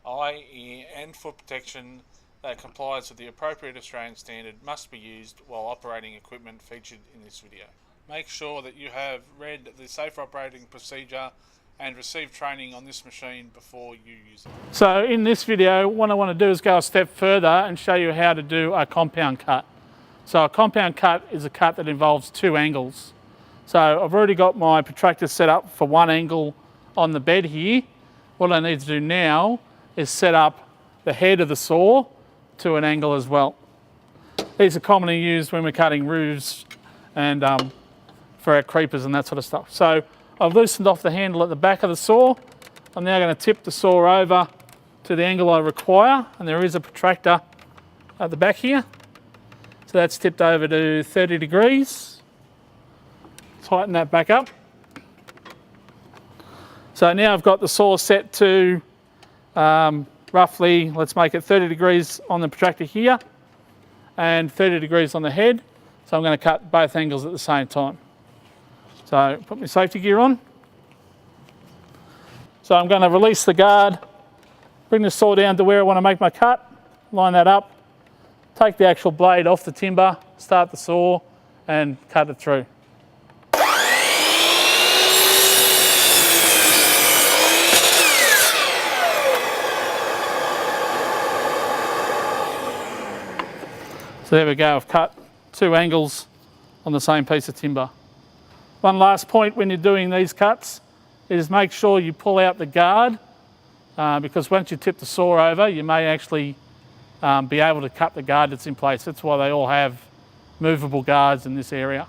eye, ear and foot protection that complies with the appropriate Australian standard must be used while operating equipment featured in this video. Make sure that you have read the safe operating procedure and received training on this machine before you use it. So in this video, what I want to do is go a step further and show you how to do a compound cut. So a compound cut is a cut that involves two angles. So I've already got my protractor set up for one angle on the bed here. What I need to do now is set up the head of the saw to an angle as well. These are commonly used when we're cutting roofs and for our creepers and that sort of stuff. So I've loosened off the handle at the back of the saw. I'm now going to tip the saw over to the angle I require, and there is a protractor at the back here. So that's tipped over to 30 degrees. Tighten that back up. So now I've got the saw set to roughly, let's make it 30 degrees on the protractor here and 30 degrees on the head. So I'm going to cut both angles at the same time. So put my safety gear on. So I'm going to release the guard, bring the saw down to where I want to make my cut, line that up, take the actual blade off the timber, start the saw and cut it through. So there we go, I've cut two angles on the same piece of timber. One last point when you're doing these cuts is make sure you pull out the guard because once you tip the saw over, you may actually be able to cut the guard that's in place. That's why they all have movable guards in this area.